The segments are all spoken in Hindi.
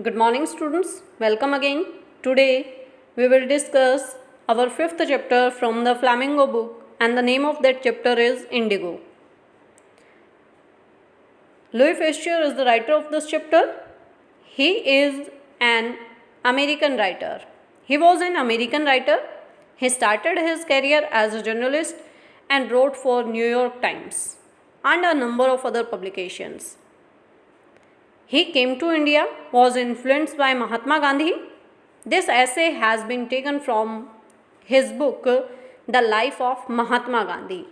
Good morning, students. Welcome again. Today we will discuss our fifth chapter from the Flamingo book, and the name of that chapter is Indigo. Louis Pasteur is the writer of this chapter. He is an American writer. He was an American writer. He started his career as a journalist and wrote for New York Times and a number of other publications. He came to India, was influenced by Mahatma Gandhi. This essay has been taken from his book, The Life of Mahatma Gandhi.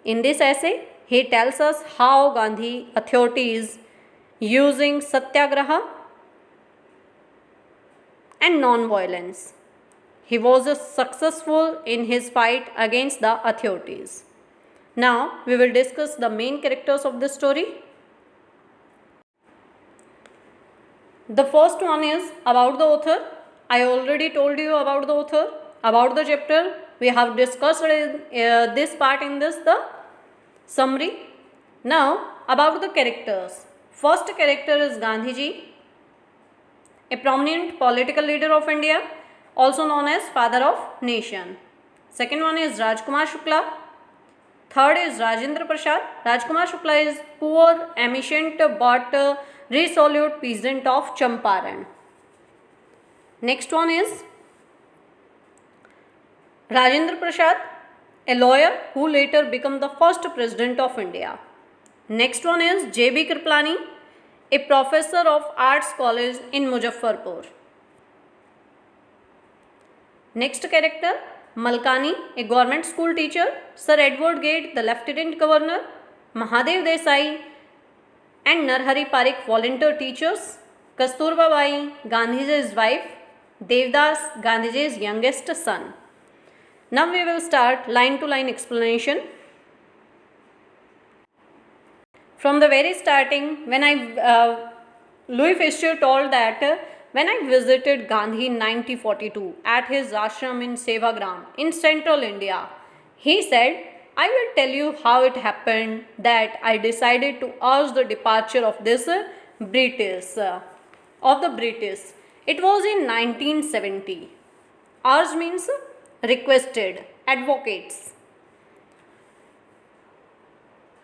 In this essay, he tells us how Gandhi authorities using satyagraha and non-violence. He was successful in his fight against the authorities. Now, we will discuss the main characters of this story. The first one is about the author. I already told you about the author, about the chapter. We have discussed this part in the summary. Now, about the characters. First character is Gandhiji, a prominent political leader of India, also known as Father of Nation. Second one is Rajkumar Shukla. Third is Rajendra Prasad. Rajkumar Shukla is poor, ancient but resolute peasant of Champaran. Next one is Rajendra Prasad, a lawyer who later became the first president of India. Next one is J.B. Kriplani, a professor of Arts College in Muzaffarpur. Next character, Malkani, a government school teacher. Sir Edward Gate, the lieutenant governor. Mahadev Desai and Narhari Parikh, volunteer teachers. Kasturba Bai, Gandhiji's wife. Devdas, Gandhiji's youngest son. Now we will start line-to-line explanation. From the very starting, when Louis Pasteur told that when I visited Gandhi in 1942 at his ashram in Sevagram in central India, he said, I will tell you how it happened that I decided to urge the departure of this British. It was in 1970. Urge means requested, advocates.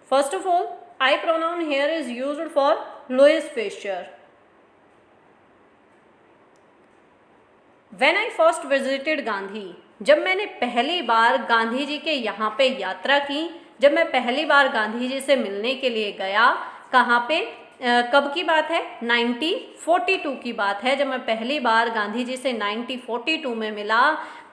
First of all, I pronoun here is used for Louis Pasteur. When I first visited Gandhi, जब मैंने पहली बार गांधी जी के यहाँ पे यात्रा की, जब मैं पहली बार गांधी जी से मिलने के लिए गया, कहाँ पे, कब की बात है? 1942 की बात है, जब मैं पहली बार गांधी जी से 1942 में मिला.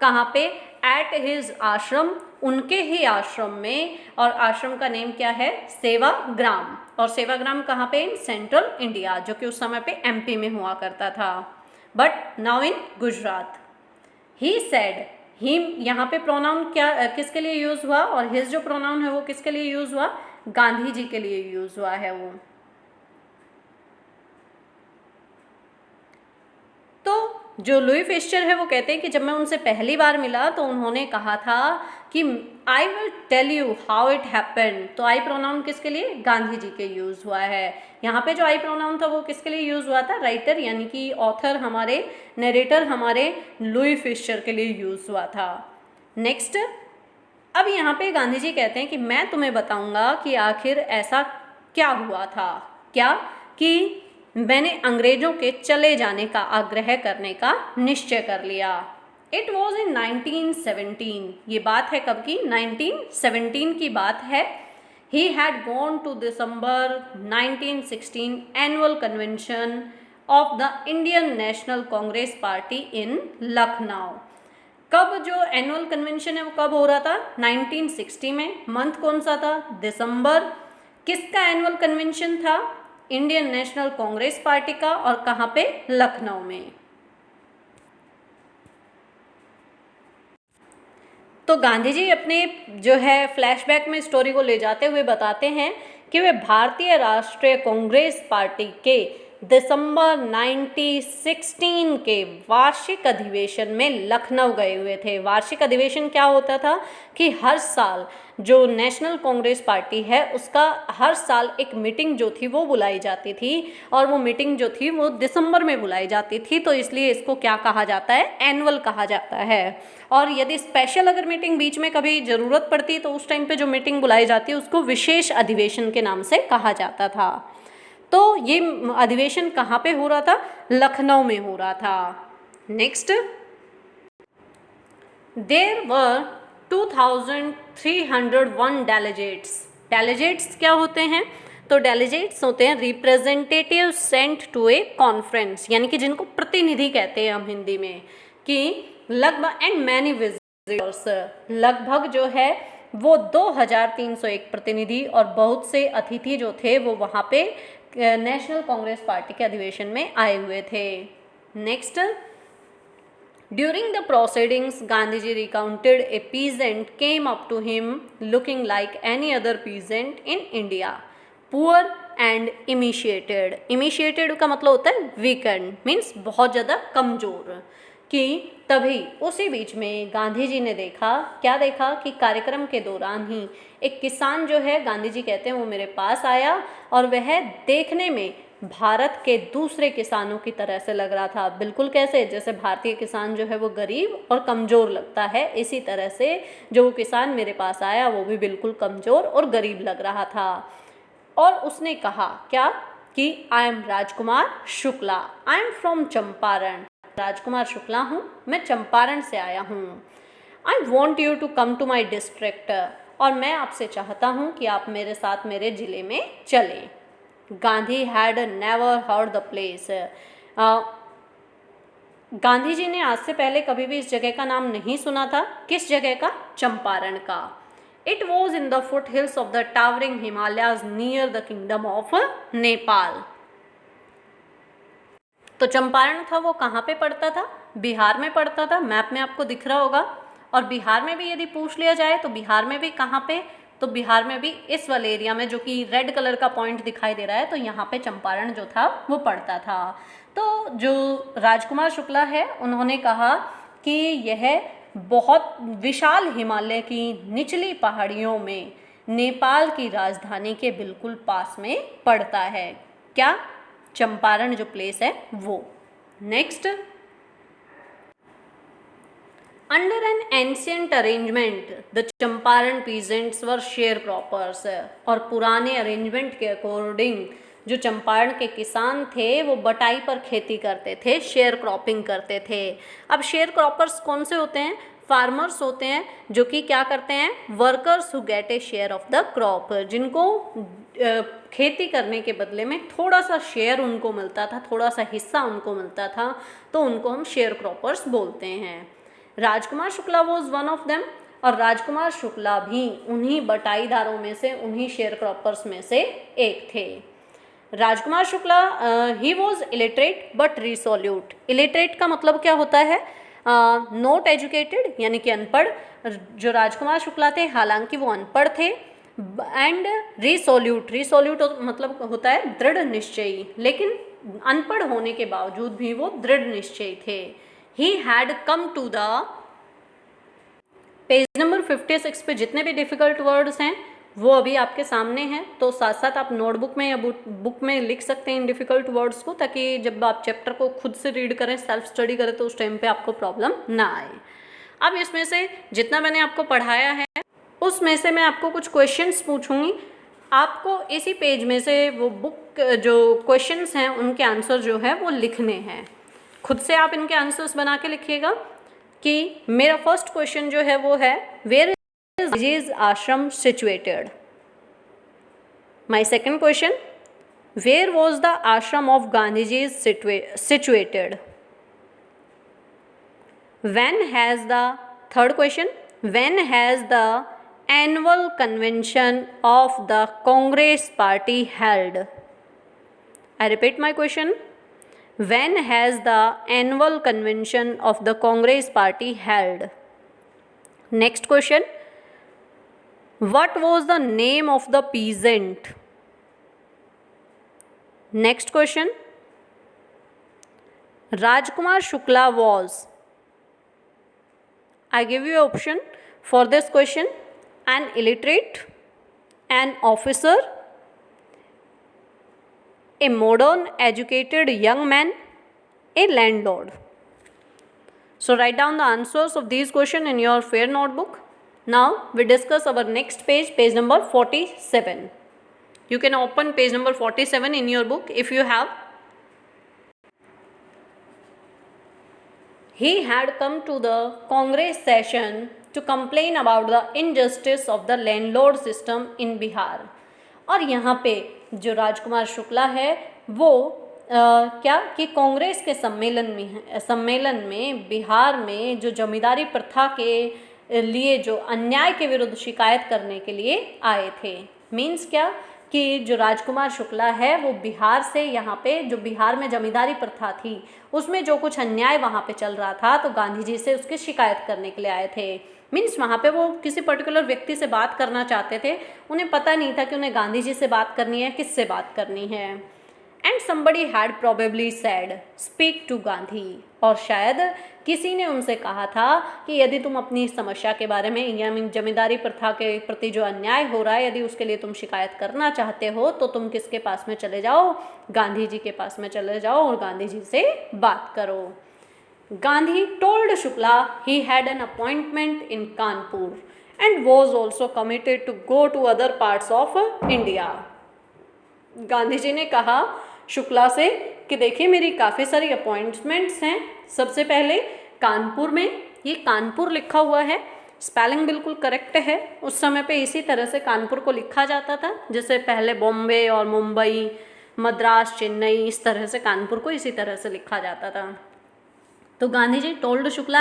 कहाँ पे? एट हिज आश्रम, उनके ही आश्रम में. और आश्रम का नेम क्या है? सेवाग्राम. और सेवाग्राम कहाँ पे? इन सेंट्रल इंडिया, जो कि उस समय पे एमपी में हुआ करता था, but now in Gujarat. He said, he यहाँ पे प्रोनाउन क्या किसके लिए यूज़ हुआ, और हिज जो प्रोनाउन है वो किसके लिए यूज़ हुआ? गांधी जी के लिए यूज़ हुआ है वो. तो जो लुई पेस्चर है वो कहते हैं कि जब मैं उनसे पहली बार मिला तो उन्होंने कहा था कि I will tell you how it happen. तो आई प्रोनाउन किसके लिए? गांधी जी के यूज़ हुआ है. यहाँ पे जो आई प्रोनाउन था वो किसके लिए यूज़ हुआ था? राइटर यानी कि ऑथर, हमारे नरेटर, हमारे लुई पेस्चर के लिए यूज़ हुआ था. नेक्स्ट, अब यहाँ पे गांधी जी कहते हैं कि मैं तुम्हें बताऊँगा कि आखिर ऐसा क्या हुआ था. क्या? कि मैंने अंग्रेज़ों के चले जाने का आग्रह करने का निश्चय कर लिया. It was in 1917. ये बात है कब की? 1917 की बात है. He had gone to December 1916 annual convention of the Indian National Congress party in Lucknow. कब जो एनुअल कन्वेंशन है वो कब हो रहा था? 1960 में. मंथ कौन सा था? दिसंबर. किसका एनुअल कन्वेंशन था? इंडियन नेशनल कांग्रेस पार्टी का. और कहाँ पे? लखनऊ में. तो गांधी जी अपने जो है फ्लैशबैक में स्टोरी को ले जाते हुए बताते हैं कि वे भारतीय राष्ट्रीय कांग्रेस पार्टी के दिसंबर 1916 के वार्षिक अधिवेशन में लखनऊ गए हुए थे। वार्षिक अधिवेशन क्या होता था कि हर साल जो नेशनल कांग्रेस पार्टी है उसका हर साल एक मीटिंग जो थी वो बुलाई जाती थी, और वो मीटिंग जो थी वो दिसंबर में बुलाई जाती थी, तो इसलिए इसको क्या कहा जाता है, एनुअल कहा जाता है। और यदि स्पेशल अगर मीटिंग बीच में कभी ज़रूरत पड़ती तो उस टाइम पे जो मीटिंग बुलाई जाती है उसको विशेष अधिवेशन के नाम से कहा जाता था। तो ये अधिवेशन कहाँ पे हो रहा था, लखनऊ में हो रहा था। Next, there were 2301 delegates. Delegates क्या होते हैं, तो डेलीगेट्स होते हैं representative sent to a conference, यानी कि जिनको प्रतिनिधि कहते हैं हम हिंदी में, कि लगभग एंड मैनी विजिटर्स, लगभग जो है वो 2301 प्रतिनिधि और बहुत से अतिथि जो थे वो वहाँ पे नेशनल कांग्रेस पार्टी के अधिवेशन में आए हुए थे। Next, during the proceedings Gandhi ji recounted a peasant came up to him looking like any other peasant in India, poor and emaciated. Emaciated का मतलब होता है वीकेंड, मीन्स बहुत ज़्यादा कमज़ोर। कि तभी उसी बीच में गांधी जी ने देखा, क्या देखा कि कार्यक्रम के दौरान ही एक किसान जो है, गांधी जी कहते हैं, वो मेरे पास आया और वह देखने में भारत के दूसरे किसानों की तरह से लग रहा था। बिल्कुल कैसे, जैसे भारतीय किसान जो है वो गरीब और कमज़ोर लगता है, इसी तरह से जो वो किसान मेरे पास आया वो भी बिल्कुल कमज़ोर और गरीब लग रहा था। और उसने कहा क्या कि I am Rajkumar Shukla, I am from Champaran, Rajkumar Shukla हूँ, मैं चंपारण से आया हूँ। I want you to come to my district, और मैं आपसे चाहता हूँ कि आप मेरे साथ मेरे ज़िले में चलें। Gandhi had never heard the place. Gandhi ji ने आज से पहले कभी भी इस जगह का नाम नहीं सुना था। किस जगह का, चंपारण का। It was in the foot hills of the towering Himalayas near the kingdom of Nepal. तो चंपारण था वो कहाँ पे पड़ता था, बिहार में पड़ता था, मैप में आपको दिख रहा होगा। और बिहार में भी यदि पूछ लिया जाए तो बिहार में भी कहाँ पे, तो बिहार में भी इस वाले एरिया में जो कि रेड कलर का पॉइंट दिखाई दे रहा है, तो यहाँ पे चंपारण जो था वो पड़ता था। तो जो राजकुमार शुक्ला है उन्होंने कहा कि यह बहुत विशाल हिमालय की निचली पहाड़ियों में नेपाल की राजधानी के बिल्कुल पास में पड़ता है। क्या, चंपारण जो प्लेस है वो। Next, under an ancient arrangement the Champaran peasants were share croppers. और पुराने अरेंजमेंट के अकॉर्डिंग जो चंपारण के किसान थे वो बटाई पर खेती करते थे, शेयर क्रॉपिंग करते थे। अब शेयर क्रॉपर्स कौन से होते हैं, फार्मर्स होते हैं जो कि क्या करते हैं, workers who get A share of the crop, जिनको खेती करने के बदले में थोड़ा सा शेयर उनको मिलता था, थोड़ा सा हिस्सा उनको मिलता था, तो उनको हम शेयर क्रॉपर्स बोलते हैं। Rajkumar Shukla was one of them, और राजकुमार शुक्ला भी उन्हीं बटाईदारों में से, उन्हीं शेयर क्रॉपर्स में से एक थे। Rajkumar Shukla he was illiterate but resolute. Illiterate का मतलब क्या होता है, नॉट एजुकेटेड यानी कि अनपढ़। जो राजकुमार शुक्ला थे हालांकि वो अनपढ़ थे। एंड रिसोल्यूट, रिसोल्यूट मतलब होता है दृढ़ निश्चयी, लेकिन अनपढ़ होने के बावजूद भी वो दृढ़ निश्चयी थे। He had come to the, page number 56 पे जितने भी डिफ़िकल्ट वर्ड्स हैं वो अभी आपके सामने हैं, तो साथ साथ आप नोटबुक में या बुक में लिख सकते हैं इन डिफ़िकल्ट वर्ड्स को, ताकि जब आप चैप्टर को खुद से रीड करें, सेल्फ स्टडी करें, तो उस टाइम पे आपको प्रॉब्लम ना आए। अब इसमें से जितना मैंने आपको पढ़ाया है उसमें से मैं आपको कुछ क्वेश्चंस पूछूंगी, आपको इसी पेज में से वो बुक जो क्वेश्चंस हैं उनके आंसर जो है वो लिखने हैं। खुद से आप इनके आंसर्स बना के लिखिएगा। कि मेरा फर्स्ट क्वेश्चन जो है वो है, where is Gandhiji's ashram situated. My second question, where was the ashram of Gandhiji's situated. When has the, third question, when has the annual convention of the Congress party held. I repeat my question, when has the annual convention of the Congress party held? Next question, what was the name of the peasant? Next question, Rajkumar Shukla was, I give you an option for this question, an illiterate, an officer, a modern educated young man, a landlord. So write down the answers of these questions in your fair notebook. Now we discuss our next page, page number 47. You can open page number 47 in your book if you have. He had come to the Congress session to complain about the injustice of the landlord system in Bihar. और यहाँ पे जो राजकुमार शुक्ला है वो क्या कि कांग्रेस के सम्मेलन में बिहार में जो जमींदारी प्रथा के लिए जो अन्याय के विरुद्ध शिकायत करने के लिए आए थे। मीन्स क्या कि जो राजकुमार शुक्ला है वो बिहार से यहाँ पे जो बिहार में जमींदारी प्रथा थी उसमें जो कुछ अन्याय वहाँ पे चल रहा था तो गांधी जी से उसकी शिकायत करने के लिए आए थे। मीन्स वहाँ पे वो किसी पर्टिकुलर व्यक्ति से बात करना चाहते थे, उन्हें पता नहीं था कि उन्हें गांधी जी से बात करनी है, किससे बात करनी है। And somebody had probably said speak to Gandhi, और शायद किसी ने उनसे कहा था कि यदि तुम अपनी समस्या के बारे में यानी जमींदारी प्रथा के प्रति जो अन्याय हो रहा है यदि उसके लिए तुम शिकायत करना चाहते हो तो तुम किसके पास में चले जाओ, गांधी जी के पास में चले जाओ और गांधी जी से बात करो। Gandhi told Shukla he had an appointment in Kanpur and was also committed to go to other parts of India. Gandhi ji ने कहा शुक्ला से कि देखिए मेरी काफ़ी सारी अपॉइंटमेंट्स हैं। सबसे पहले कानपुर में, ये कानपुर लिखा हुआ है, स्पेलिंग बिल्कुल करेक्ट है। उस समय पे इसी तरह से कानपुर को लिखा जाता था, जैसे पहले बॉम्बे और मुंबई, मद्रास, चेन्नई, इस तरह से कानपुर को इसी तरह से लिखा जाता था। तो Gandhi ji told Shukla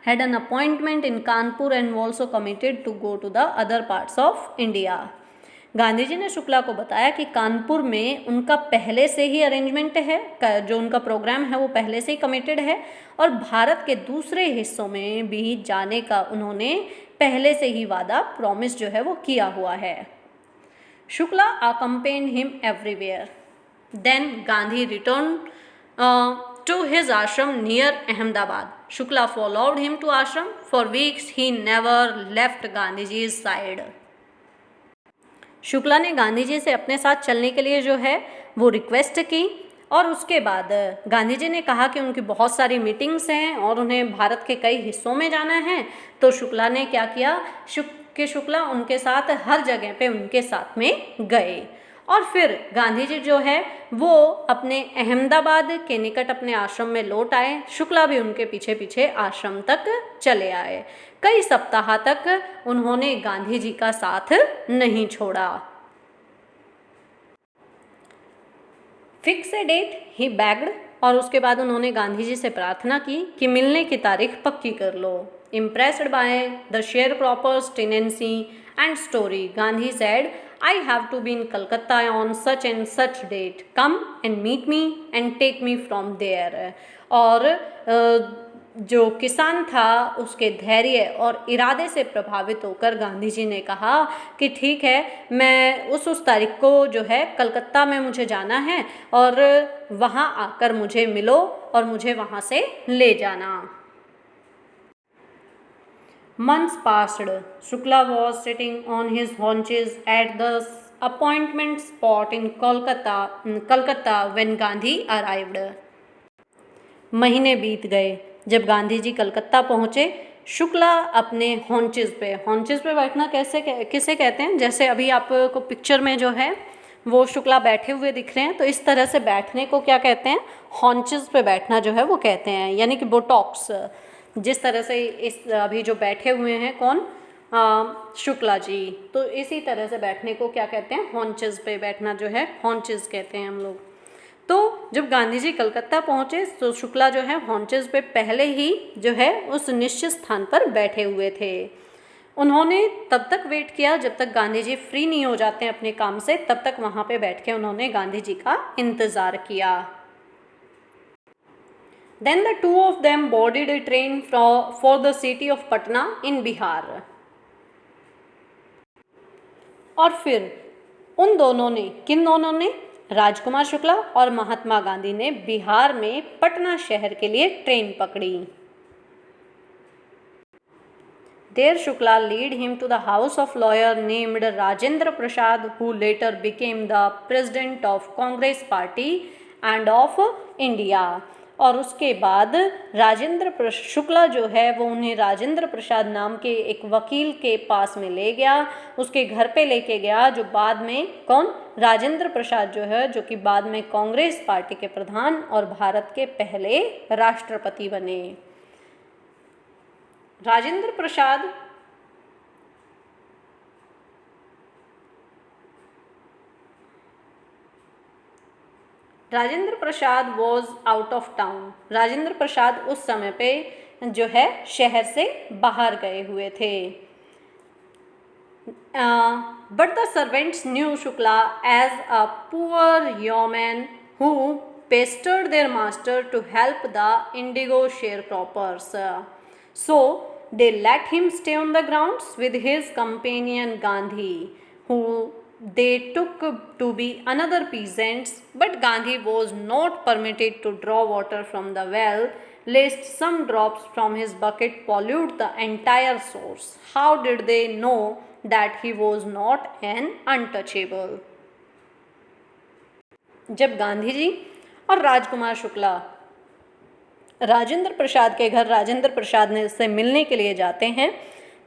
had an appointment in Kanpur and also committed to go to the other parts of India. Gandhi ji ने शुक्ला को बताया कि कानपुर में उनका पहले से ही अरेंजमेंट है, जो उनका प्रोग्राम है वो पहले से ही कमिटेड है और भारत के दूसरे हिस्सों में भी जाने का उन्होंने पहले से ही वादा प्रॉमिस जो है वो किया हुआ है। Shukla accompanied him everywhere. Then Gandhi returned to his ashram near Ahmedabad. Shukla followed him to ashram. For weeks he never left Gandhiji's side. Shukla ने गांधी जी से अपने साथ चलने के लिए जो है वो रिक्वेस्ट की और उसके बाद गांधी जी ने कहा कि उनकी बहुत सारी मीटिंग्स हैं और उन्हें भारत के कई हिस्सों में जाना है। तो शुक्ला ने क्या किया कि शुक्ला उनके साथ हर जगह पे उनके साथ में गए और फिर गांधी जी जो है वो अपने अहमदाबाद के निकट अपने आश्रम में लौट आए। शुक्ला भी उनके पीछे पीछे आश्रम तक चले आए। कई सप्ताह तक उन्होंने गांधी जी का साथ नहीं छोड़ा। Fix a date he begged, और उसके बाद उन्होंने गांधी जी से प्रार्थना की कि मिलने की तारीख पक्की कर लो। Impressed by the share croppers tenancy and story, Gandhi said I have to be in Calcutta on such and such date. Come and meet me and take me from there. और जो किसान था उसके धैर्य और इरादे से प्रभावित होकर गांधी जी ने कहा कि ठीक है, मैं उस तारीख को जो है कलकत्ता में मुझे जाना है और वहाँ आकर मुझे मिलो और मुझे वहाँ से ले जाना। Months passed. Shukla was sitting on his haunches at the appointment spot in Kolkata when Gandhi arrived. महीने बीत गए। जब गांधी जी कलकत्ता पहुँचे, शुक्ला अपने हॉन्चेस पे बैठना किसे कहते हैं, जैसे अभी आपको पिक्चर में जो है वो शुक्ला बैठे हुए दिख रहे हैं, तो इस तरह से बैठने को क्या कहते हैं, हॉन्चेस पे बैठना जो है वो कहते हैं, यानी कि बोटॉक्स। जिस तरह से इस अभी जो बैठे हुए हैं कौन, शुक्ला जी, तो इसी तरह से बैठने को क्या कहते हैं, हॉन्चेस पे बैठना जो है हॉन्चेस कहते हैं हम लोग। तो जब गांधी जी कलकत्ता पहुँचे तो शुक्ला जो है हॉन्चेस पे पहले ही जो है उस निश्चित स्थान पर बैठे हुए थे। उन्होंने तब तक वेट किया जब तक गांधी जी फ्री नहीं हो जाते हैं अपने काम से, तब तक वहाँ पे बैठ के उन्होंने गांधी जी का इंतज़ार किया। Then the two of them boarded a train for the city of Patna in Bihar. और फिर उन दोनों ने, किन दोनों ने, राजकुमार शुक्ला और महात्मा गांधी ने बिहार में पटना शहर के लिए ट्रेन पकड़ी। There Shukla lead him to the house of lawyer named Rajendra Prasad, who later became the president of Congress Party and of India. और उसके बाद राजेंद्र शुक्ला जो है वो उन्हें राजेंद्र प्रसाद नाम के एक वकील के पास में ले गया, उसके घर पे लेके गया, जो बाद में कौन, राजेंद्र प्रसाद जो है, जो कि बाद में कांग्रेस पार्टी के प्रधान और भारत के पहले राष्ट्रपति बने। Rajendra Prasad was out of town. Rajendra Prasad उस समय पे जो है शहर से बाहर गए हुए थे। But the servants knew Shukla as a poor yeoman who pestered their master to help the indigo sharecroppers. So they let him stay on the grounds with his companion Gandhi, who they took to be another peasants, but Gandhi was not permitted to draw water from the well, lest some drops from his bucket pollute the entire source. How did they know that he was not an untouchable? जब गांधी जी और राजकुमार शुक्ला राजेंद्र प्रसाद के घर राजेंद्र प्रसाद ने से मिलने के लिए जाते हैं,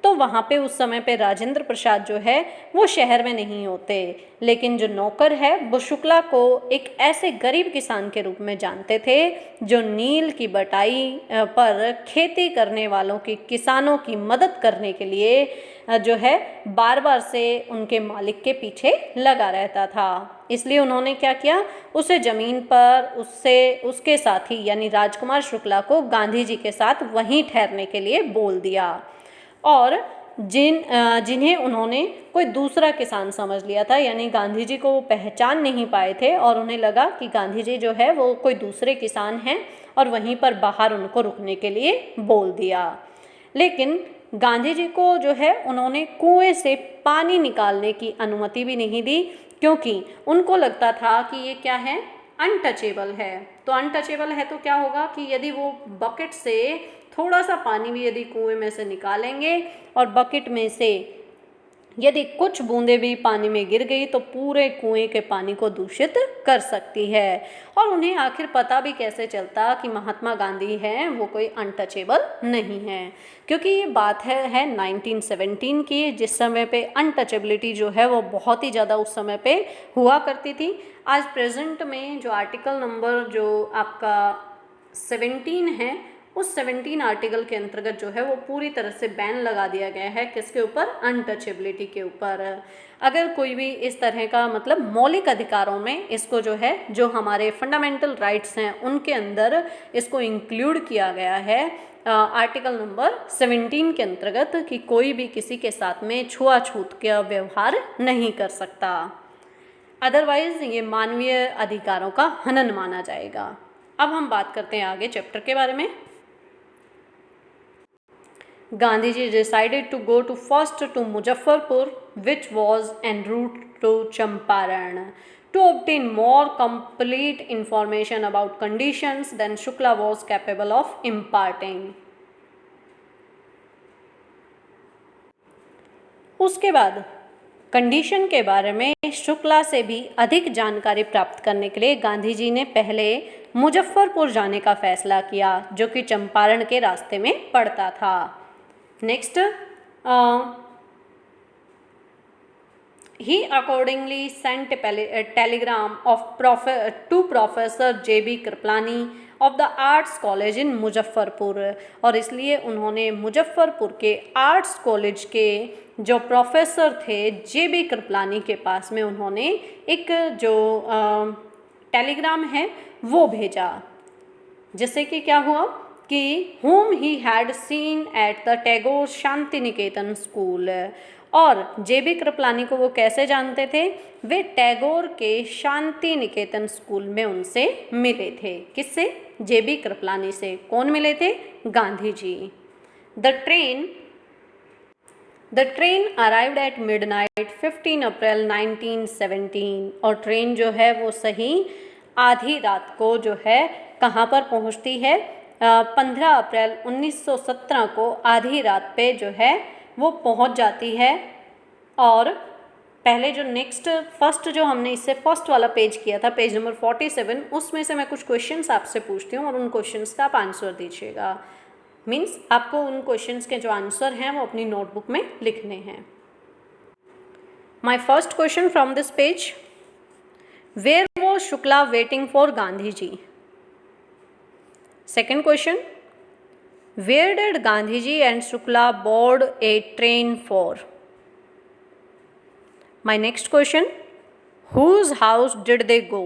तो वहाँ पे उस समय पे राजेंद्र प्रसाद जो है वो शहर में नहीं होते, लेकिन जो नौकर है वो शुक्ला को एक ऐसे गरीब किसान के रूप में जानते थे जो नील की बटाई पर खेती करने वालों की किसानों की मदद करने के लिए जो है बार बार से उनके मालिक के पीछे लगा रहता था। इसलिए उन्होंने क्या किया, उसे ज़मीन पर उसके साथी यानी राजकुमार शुक्ला को गांधी जी के साथ वहीं ठहरने के लिए बोल दिया। और जिन्हें उन्होंने कोई दूसरा किसान समझ लिया था, यानी गांधी जी को वो पहचान नहीं पाए थे और उन्हें लगा कि गांधी जी जो है वो कोई दूसरे किसान हैं और वहीं पर बाहर उनको रुकने के लिए बोल दिया। लेकिन गांधी जी को जो है उन्होंने कुएं से पानी निकालने की अनुमति भी नहीं दी, क्योंकि उनको लगता था कि ये क्या है, अनटचेबल है। तो अनटचेबल है तो क्या होगा कि यदि वो बकेट से थोड़ा सा पानी भी यदि कुएं में से निकालेंगे और बकेट में से यदि कुछ बूंदें भी पानी में गिर गई तो पूरे कुएं के पानी को दूषित कर सकती है। और उन्हें आखिर पता भी कैसे चलता कि महात्मा गांधी हैं वो कोई अनटचेबल नहीं है, क्योंकि ये बात है 1917 की, जिस समय पे अनटचेबिलिटी जो है वो बहुत ही ज़्यादा उस समय पे हुआ करती थी। आज प्रेजेंट में जो आर्टिकल नंबर जो आपका 17 है, उस 17 आर्टिकल के अंतर्गत जो है वो पूरी तरह से बैन लगा दिया गया है। किसके ऊपर, अनटचेबिलिटी के ऊपर। अगर कोई भी इस तरह का मतलब मौलिक अधिकारों में इसको जो है, जो हमारे फंडामेंटल राइट्स हैं उनके अंदर इसको इंक्लूड किया गया है आर्टिकल नंबर 17 के अंतर्गत, कि कोई भी किसी के साथ में छुआछूत का व्यवहार नहीं कर सकता, अदरवाइज ये मानवीय अधिकारों का हनन माना जाएगा। अब हम बात करते हैं आगे चैप्टर के बारे में। Gandhiji decided to go first to Muzaffarpur, which was en route to Champaran, to obtain more complete information about conditions than Shukla was capable of imparting. उसके बाद कंडीशन के बारे में शुक्ला से भी अधिक जानकारी प्राप्त करने के लिए गांधी जी ने पहले मुजफ्फरपुर जाने का फैसला किया, जो कि चंपारण के रास्ते में पड़ता था। Next, he accordingly sent a telegram to Professor J.B. Kripalani of the Arts College in Muzaffarpur, और इसलिए उन्होंने मुजफ्फरपुर के आर्ट्स कॉलेज के जो प्रोफेसर थे J.B. कृपलानी के पास में उन्होंने एक जो टेलीग्राम है वो भेजा, जिससे कि क्या हुआ कि whom he had seen at the Tagore Shanti Niketan school. और J.B. कृपलानी को वो कैसे जानते थे, वे टैगोर के शांति निकेतन स्कूल में उनसे मिले थे। किससे, J.B. कृपलानी से। कौन मिले थे, Gandhi ji. The train the train arrived at midnight 15 April 1917 और ट्रेन जो है वो सही आधी रात को जो है कहाँ पर पहुँचती है, 15 अप्रैल 1917 को आधी रात पे जो है वो पहुँच जाती है। और पहले जो फर्स्ट जो हमने इससे फर्स्ट वाला पेज किया था, पेज नंबर 47, उसमें से मैं कुछ क्वेश्चंस आपसे पूछती हूँ और उन क्वेश्चंस का आप आंसर दीजिएगा। मीन्स आपको उन क्वेश्चंस के जो आंसर हैं वो अपनी नोटबुक में लिखने हैं। My first question from this page, where was Shukla waiting for Gandhi ji? Second question, where did Gandhi ji and Shukla board a train for? My next question, whose house did they go?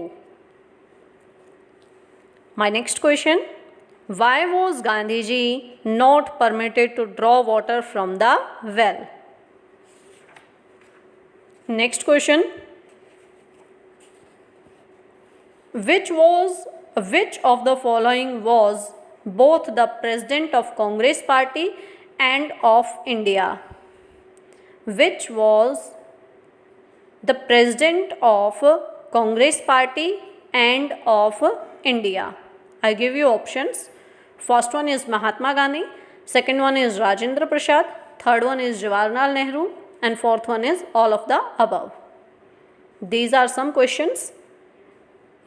My next question, why was Gandhiji not permitted to draw water from the well? Next question, which of the following was both the president of Congress Party and of India? Which was the president of Congress Party and of India? I give you options. First one is Mahatma Gandhi, second one is Rajendra Prasad, third one is Jawaharlal Nehru, and fourth one is all of the above. These are some questions.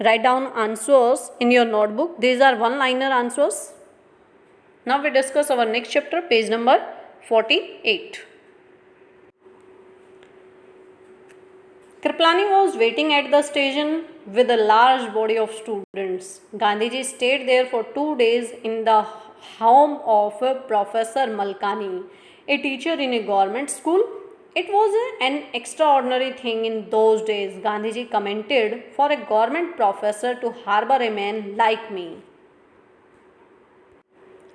Write down answers in your notebook. These are one-liner answers. Now we discuss our next chapter, page number 48. Kripalani was waiting at the station with a large body of students. Gandhiji stayed there for 2 days in the home of Professor Malkani, a teacher in a government school. It was an extraordinary thing in those days, Gandhiji commented, for a government professor to harbor a man like me.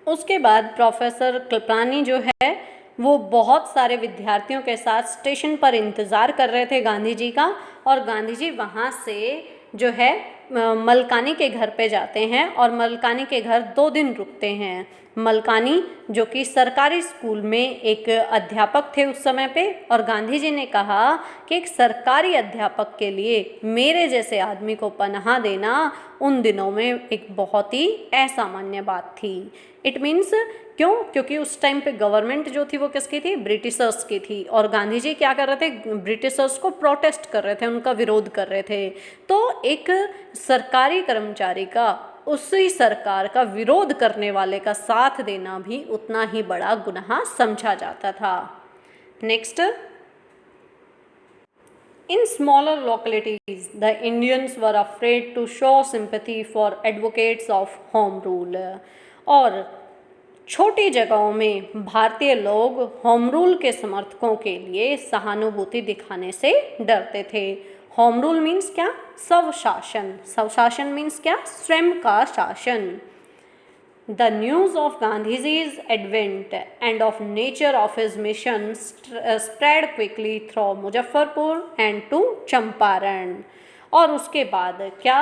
उसके बाद प्रोफेसर कृपलानी जो है वो बहुत सारे विद्यार्थियों के साथ स्टेशन पर इंतज़ार कर रहे थे गांधी जी का, और गांधी जी वहाँ से जो है मलकानी के घर पे जाते हैं और मलकानी के घर 2 दिन रुकते हैं। मलकानी जो कि सरकारी स्कूल में एक अध्यापक थे उस समय पे, और गांधी जी ने कहा कि एक सरकारी अध्यापक के लिए मेरे जैसे आदमी को पनाह देना उन दिनों में एक बहुत ही असामान्य बात थी। इट मीन्स क्यों? क्योंकि उस टाइम पे गवर्नमेंट जो थी वो किसकी थी? ब्रिटिशर्स की थी, और गांधी जी क्या कर रहे थे? ब्रिटिशर्स को प्रोटेस्ट कर रहे थे, उनका विरोध कर रहे थे। तो एक सरकारी कर्मचारी का उसी सरकार का विरोध करने वाले का साथ देना भी उतना ही बड़ा गुनाह समझा जाता था। Next, in smaller localities, the Indians were afraid to show sympathy for advocates of home rule. और छोटी जगहों में भारतीय लोग होम रूल के समर्थकों के लिए सहानुभूति दिखाने से डरते थे। होम रूल मीन्स क्या? स्वशासन। स्वशासन मीन्स क्या? स्वयं का शासन। The news of Gandhiji's advent and of nature of his mission spread quickly through Muzaffarpur and to Champaran. और उसके बाद क्या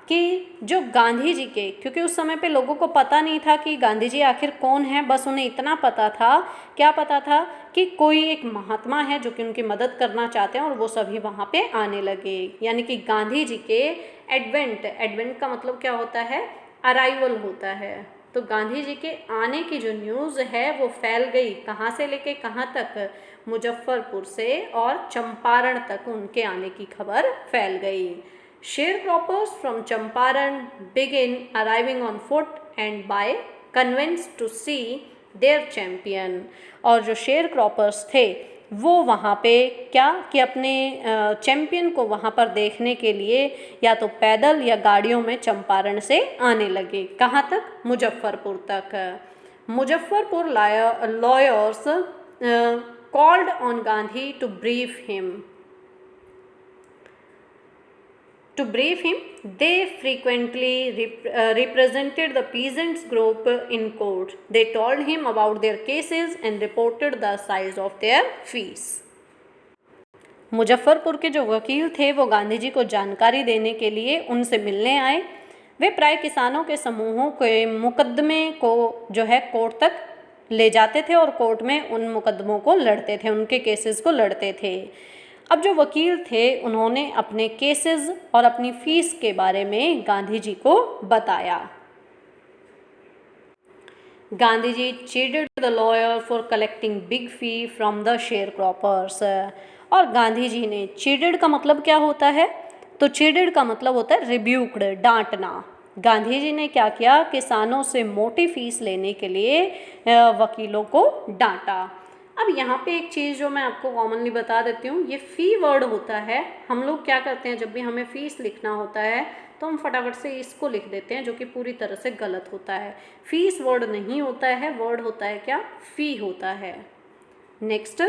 कि जो गांधी जी के, क्योंकि उस समय पे लोगों को पता नहीं था कि गांधी जी आखिर कौन है, बस उन्हें इतना पता था, क्या पता था कि कोई एक महात्मा है जो कि उनकी मदद करना चाहते हैं, और वो सभी वहाँ पे आने लगे। यानी कि गांधी जी के एडवेंट का मतलब क्या होता है? अराइवल होता है। तो गांधी जी के आने की जो न्यूज़ है वो फैल गई, कहाँ से लेके कहाँ तक? मुजफ्फरपुर से और चंपारण तक उनके आने की खबर फैल गई। Sharecroppers from Champaran begin arriving on foot and by convents to see their champion. और जो शेयरक्रॉपर्स थे वो वहाँ पे क्या कि अपने चैम्पियन को वहाँ पर देखने के लिए या तो पैदल या गाड़ियों में चंपारण से आने लगे। कहाँ तक? मुजफ्फरपुर तक। Muzaffarpur lawyers called on Gandhi to brief him. To brief him, they frequently represented the peasants group in court. They told him about their cases and reported the size of their fees. Muzaffarpur के जो वकील थे वो गांधी जी को जानकारी देने के लिए उनसे मिलने आए। वे प्राय किसानों के समूहों के मुकदमे को जो है कोर्ट तक ले जाते थे और कोर्ट में उन मुकदमों को लड़ते थे, उनके केसेस को लड़ते थे। अब जो वकील थे उन्होंने अपने केसेस और अपनी फीस के बारे में गांधी जी को बताया। Gandhi ji chided the lawyer for collecting big fee from the share croppers. और गांधी जी ने, चीटेड का मतलब क्या होता है, तो चीटेड का मतलब होता है रिब्यूक्ड, डांटना। गांधी जी ने क्या किया, किसानों से मोटी फीस लेने के लिए वकीलों को डांटा। अब यहाँ पे एक चीज़ जो मैं आपको कॉमनली बता देती हूँ, ये फ़ी वर्ड होता है। हम लोग क्या करते हैं, जब भी हमें फ़ीस लिखना होता है तो हम फटाफट से इसको लिख देते हैं, जो कि पूरी तरह से गलत होता है। फीस वर्ड नहीं होता है, वर्ड होता है क्या, फ़ी होता है। Next,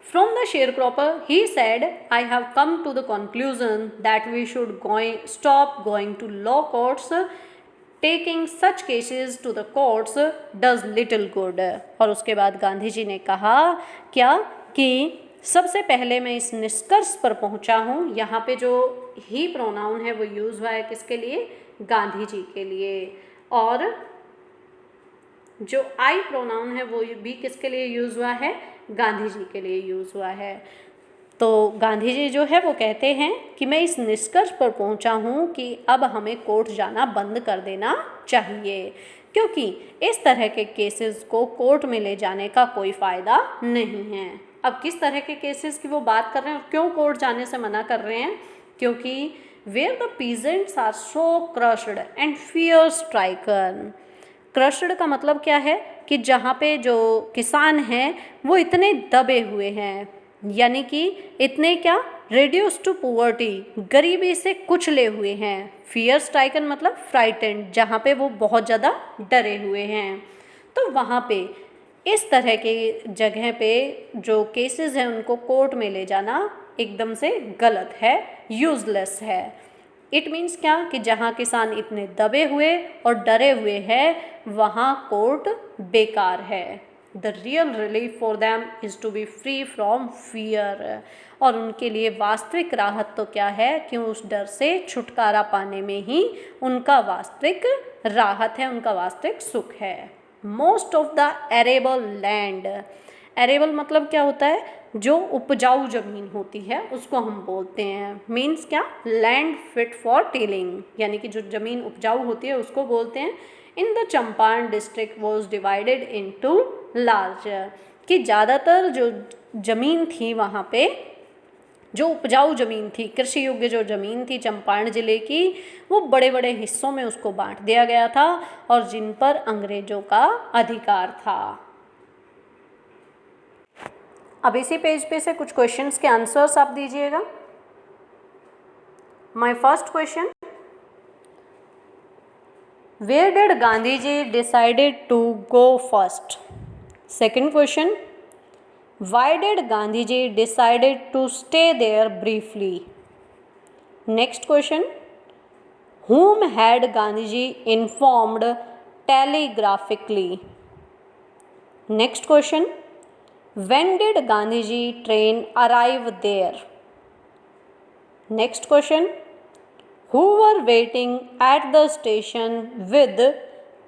from the sharecropper, he said, I have come to the conclusion that we should stop going to law courts. Taking such cases to the courts does little good. और उसके बाद गांधी जी ने कहा क्या, कि सबसे पहले मैं इस निष्कर्ष पर पहुंचा हूँ, यहाँ पे जो ही प्रोनाउन है वो यूज़ हुआ है किसके लिए, गांधी जी के लिए, और जो आई प्रोनाउन है वो भी किसके लिए यूज़ हुआ है, गांधी जी के लिए यूज़ हुआ है। तो गांधी जी जो है वो कहते हैं कि मैं इस निष्कर्ष पर पहुंचा हूं कि अब हमें कोर्ट जाना बंद कर देना चाहिए, क्योंकि इस तरह के केसेस को कोर्ट में ले जाने का कोई फ़ायदा नहीं है। अब किस तरह के केसेस की वो बात कर रहे हैं और क्यों कोर्ट जाने से मना कर रहे हैं, क्योंकि where the peasants are so crushed and fear stricken. Crushed का मतलब क्या है, कि जहाँ पे जो किसान हैं वो इतने दबे हुए हैं, यानी कि इतने क्या, रेड्यूस टू पुअर्टी, गरीबी से कुचले हुए हैं। फियर स्ट्राइकन मतलब फ्राइटेंड, जहाँ पे वो बहुत ज़्यादा डरे हुए हैं। तो वहाँ पे इस तरह के जगह पे जो केसेस हैं उनको कोर्ट में ले जाना एकदम से गलत है, यूज़लेस है। इट मीन्स क्या, कि जहाँ किसान इतने दबे हुए और डरे हुए हैं वहाँ कोर्ट बेकार है। The real relief for them is to be free from fear. और उनके लिए वास्तविक राहत तो क्या है, कि उस डर से छुटकारा पाने में ही उनका वास्तविक राहत है, उनका वास्तविक सुख है। Most of the arable land, arable मतलब क्या होता है, जो उपजाऊ जमीन होती है उसको हम बोलते हैं। मीन्स क्या, लैंड फिट फॉर टिलिंग, यानी कि जो जमीन उपजाऊ होती है उसको बोलते हैं। In the Champaran district was divided into large, कि ज़्यादातर जो जमीन थी वहाँ पे, जो उपजाऊ ज़मीन थी, कृषि योग्य जो ज़मीन थी चंपारण ज़िले की, वो बड़े बड़े हिस्सों में उसको बांट दिया गया था, और जिन पर अंग्रेज़ों का अधिकार था। अब इसी पेज पे से कुछ क्वेश्चंस के आंसर्स आप दीजिएगा। My first question, where did Gandhi ji decided to go first. Second question, why did Gandhi ji decided to stay there briefly. Next question, whom had Gandhiji informed telegraphically. Next question, when did Gandhiji train arrive there? Next question, who were waiting at the station with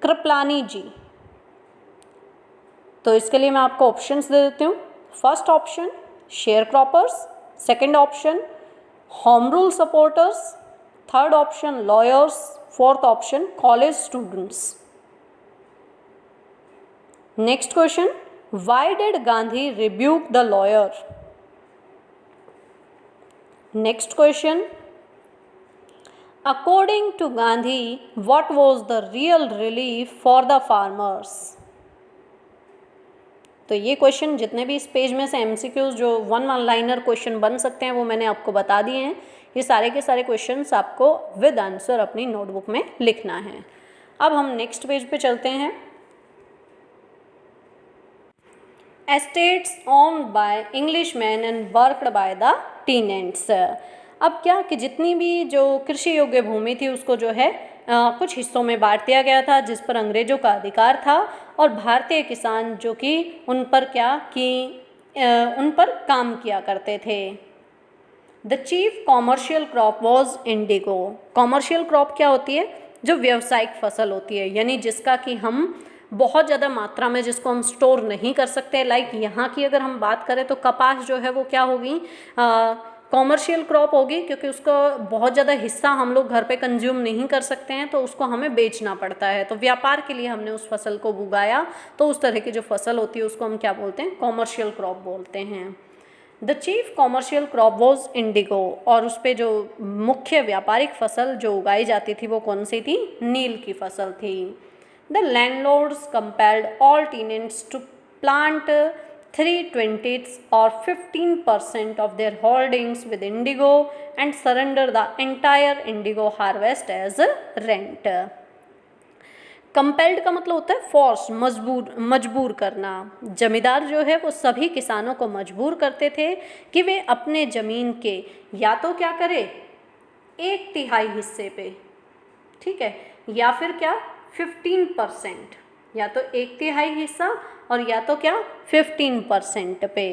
Kripalani ji. तो इसके लिए मैं आपको ऑप्शंस दे देती हूँ। First option share croppers, second option home rule supporters, third option lawyers, fourth option college students. Next question, why did Gandhi rebuke the lawyer. Next question, according to Gandhi what was the real relief for the farmers. तो ये क्वेश्चन जितने भी इस पेज में से एमसीक्यूज जो वन लाइनर क्वेश्चन बन सकते हैं वो मैंने आपको बता दिए हैं। ये सारे के सारे क्वेश्चंस आपको विद आंसर अपनी नोटबुक में लिखना है। अब हम नेक्स्ट पेज पे चलते हैं। Estates owned by English man and worked by the tenants. अब क्या, कि जितनी भी जो कृषि योग्य भूमि थी उसको जो है कुछ हिस्सों में बांट दिया गया था जिस पर अंग्रेजों का अधिकार था, और भारतीय किसान जो कि उन पर क्या, कि उन पर काम किया करते थे। The chief commercial crop was Indigo. Commercial crop क्या होती है, जो व्यावसायिक फसल होती है, यानी जिसका कि हम बहुत ज़्यादा मात्रा में जिसको हम स्टोर नहीं कर सकते। लाइक यहाँ की अगर हम बात करें तो कपास जो है वो क्या होगी, कॉमर्शियल क्रॉप होगी, क्योंकि उसका बहुत ज़्यादा हिस्सा हम लोग घर पे कंज्यूम नहीं कर सकते हैं, तो उसको हमें बेचना पड़ता है। तो व्यापार के लिए हमने उस फसल को उगाया, तो उस तरह की जो फसल होती है उसको हम क्या बोलते हैं, कॉमर्शियल क्रॉप बोलते हैं। The chief commercial crop was Indigo, और उस पर जो मुख्य व्यापारिक फसल जो उगाई जाती थी वो कौन सी थी, नील की फसल थी। The landlords compelled all tenants to plant 3/20 or 15% of their holdings with indigo and surrender the entire indigo harvest as rent. Compelled का मतलब होता है फोर्स, मजबूर करना। जमींदार जो है वो सभी किसानों को मजबूर करते थे कि वे अपने ज़मीन के या तो क्या करें 1/3 हिस्से पे, ठीक है, या फिर क्या 15%, या तो 1/3 हिस्सा और या तो क्या 15% पे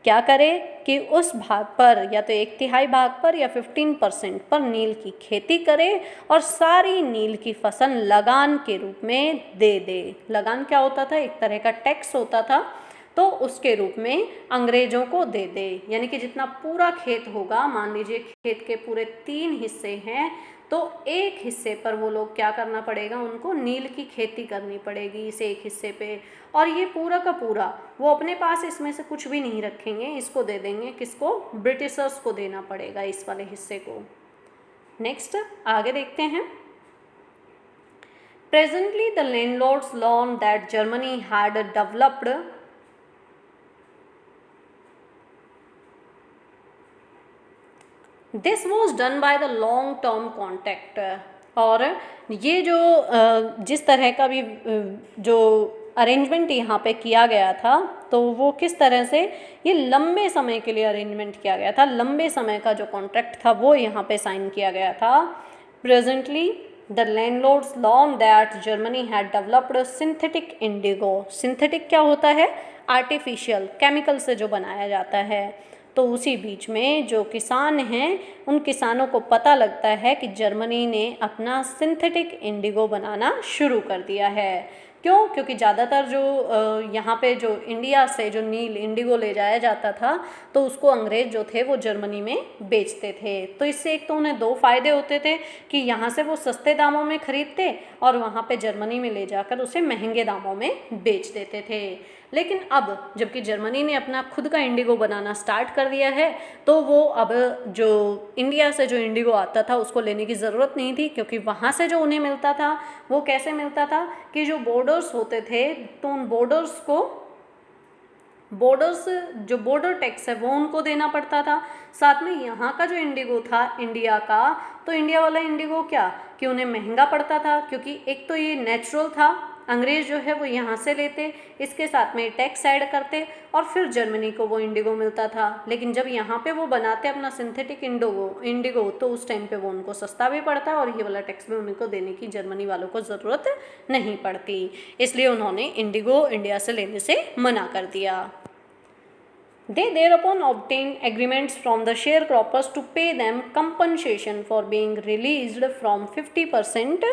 क्या करे कि उस भाग पर या तो 1/3 भाग पर या 15% पर नील की खेती करे और सारी नील की फसल लगान के रूप में दे दे। लगान क्या होता था, एक तरह का टैक्स होता था, तो उसके रूप में अंग्रेजों को दे दे। यानी कि जितना पूरा खेत होगा, मान लीजिए खेत के पूरे 3 हिस्से हैं, तो एक हिस्से पर वो लोग क्या करना पड़ेगा, उनको नील की खेती करनी पड़ेगी इस एक हिस्से पे, और ये पूरा का पूरा वो अपने पास इसमें से कुछ भी नहीं रखेंगे, इसको दे देंगे, किसको, ब्रिटिशर्स को देना पड़ेगा इस वाले हिस्से को। नेक्स्ट आगे देखते हैं। Presently the landlords learn that Germany had developed this was done by the long term contact, और ये जो जिस तरह का भी जो अरेंजमेंट यहाँ पे किया गया था, तो वो किस तरह से, ये लंबे समय के लिए अरेंजमेंट किया गया था, लंबे समय का जो कॉन्ट्रैक्ट था वो यहाँ पे साइन किया गया था। Presently the landlords learn that Germany had developed synthetic Indigo. Synthetic क्या होता है, आर्टिफिशियल, केमिकल से जो बनाया जाता है। तो उसी बीच में जो किसान हैं उन किसानों को पता लगता है कि जर्मनी ने अपना सिंथेटिक इंडिगो बनाना शुरू कर दिया है। क्यों, क्योंकि ज़्यादातर जो यहाँ पे जो इंडिया से जो नील इंडिगो ले जाया जाता था, तो उसको अंग्रेज जो थे वो जर्मनी में बेचते थे। तो इससे एक तो उन्हें 2 फायदे होते थे कि यहाँ से वो सस्ते दामों में खरीदते और वहाँ पे जर्मनी में ले जाकर उसे महंगे दामों में बेच देते थे। लेकिन अब जबकि जर्मनी ने अपना खुद का इंडिगो बनाना स्टार्ट कर दिया है, तो वो अब जो इंडिया से जो इंडिगो आता था उसको लेने की ज़रूरत नहीं थी, क्योंकि वहाँ से जो उन्हें मिलता था वो कैसे मिलता था कि जो बॉर्डर्स होते थे, तो उन बॉर्डर्स जो बॉर्डर टैक्स है वो उनको देना पड़ता था। साथ में यहाँ का जो इंडिगो था इंडिया का, तो इंडिया वाला इंडिगो क्या कि उन्हें महंगा पड़ता था, क्योंकि एक तो ये नेचुरल था, अंग्रेज जो है वो यहाँ से लेते, इसके साथ में टैक्स ऐड करते और फिर जर्मनी को वो इंडिगो मिलता था। लेकिन जब यहाँ पे वो बनाते अपना सिंथेटिक इंडिगो तो उस टाइम पे वो उनको सस्ता भी पड़ता है और ये वाला टैक्स भी उनको देने की जर्मनी वालों को ज़रूरत नहीं पड़ती, इसलिए उन्होंने इंडिगो इंडिया से लेने से मना कर दिया। They thereupon obtained agreements from the sharecroppers to pay them compensation for being released from 15%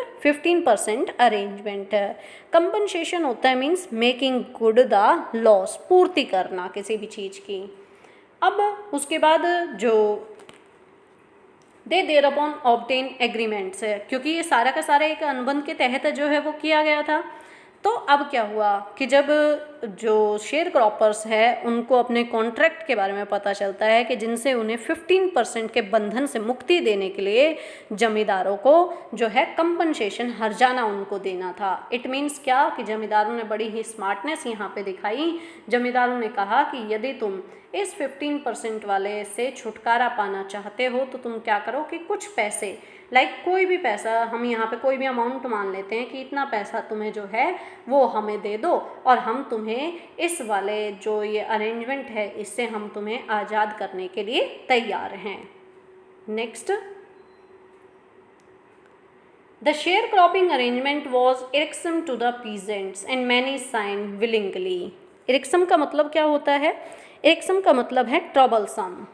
arrangement. Compensation होता है means making good the loss, पूर्ति करना किसी भी चीज़ की। अब उसके बाद जो दे thereupon obtained agreements है, क्योंकि ये सारा का सारा एक अनुबंध के तहत जो है वो किया गया था। तो अब क्या हुआ कि जब जो शेयर क्रॉपर्स है उनको अपने कॉन्ट्रैक्ट के बारे में पता चलता है कि जिनसे उन्हें 15% के बंधन से मुक्ति देने के लिए जमींदारों को जो है कंपनसेशन हर्जाना उनको देना था। इट मीन्स क्या कि जमींदारों ने बड़ी ही स्मार्टनेस यहाँ पे दिखाई। जमींदारों ने कहा कि यदि तुम इस 15% वाले से छुटकारा पाना चाहते हो तो तुम क्या करो कि कुछ पैसे, लाइक कोई भी पैसा, हम यहाँ पे कोई भी अमाउंट मान लेते हैं कि इतना पैसा तुम्हें जो है वो हमें दे दो और हम तुम्हें इस वाले जो ये अरेंजमेंट है इससे हम तुम्हें आज़ाद करने के लिए तैयार हैं। Next, the share cropping arrangement was irksome to the peasants and many sign willingly. Irksome का मतलब क्या होता है? इरेक्सम का मतलब है ट्रबलसम।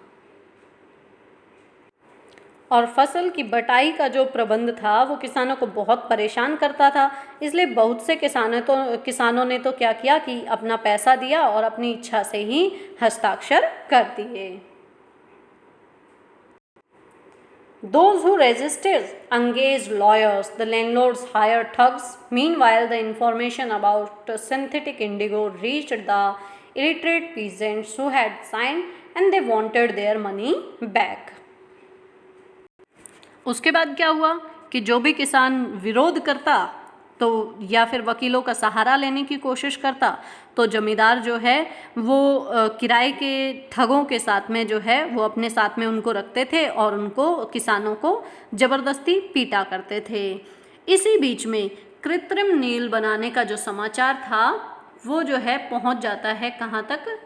और फसल की बटाई का जो प्रबंध था वो किसानों को बहुत परेशान करता था। इसलिए बहुत से किसानों ने तो क्या किया कि अपना पैसा दिया और अपनी इच्छा से ही हस्ताक्षर कर दिए। Those who resisted engaged lawyers. The landlords hired thugs. Meanwhile, the information about synthetic indigo reached the illiterate peasants who had signed and they wanted their money back. उसके बाद क्या हुआ कि जो भी किसान विरोध करता तो या फिर वकीलों का सहारा लेने की कोशिश करता तो जमींदार जो है वो किराए के ठगों के साथ में जो है वो अपने साथ में उनको रखते थे और उनको किसानों को ज़बरदस्ती पीटा करते थे। इसी बीच में कृत्रिम नील बनाने का जो समाचार था वो जो है पहुंच जाता है कहाँ तक।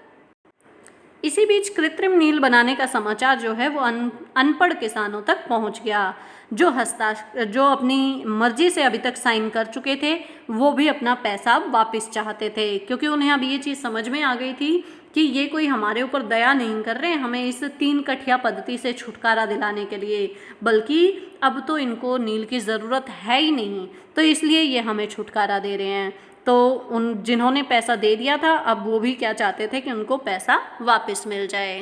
इसी बीच कृत्रिम नील बनाने का समाचार जो है वो अनपढ़ किसानों तक पहुंच गया। जो अपनी मर्जी से अभी तक साइन कर चुके थे वो भी अपना पैसा वापस चाहते थे, क्योंकि उन्हें अब ये चीज़ समझ में आ गई थी कि ये कोई हमारे ऊपर दया नहीं कर रहे हैं हमें इस 3 कठिया पद्धति से छुटकारा दिलाने के लिए, बल्कि अब तो इनको नील की ज़रूरत है ही नहीं, तो इसलिए ये हमें छुटकारा दे रहे हैं। तो उन जिन्होंने पैसा दे दिया था अब वो भी क्या चाहते थे कि उनको पैसा वापस मिल जाए।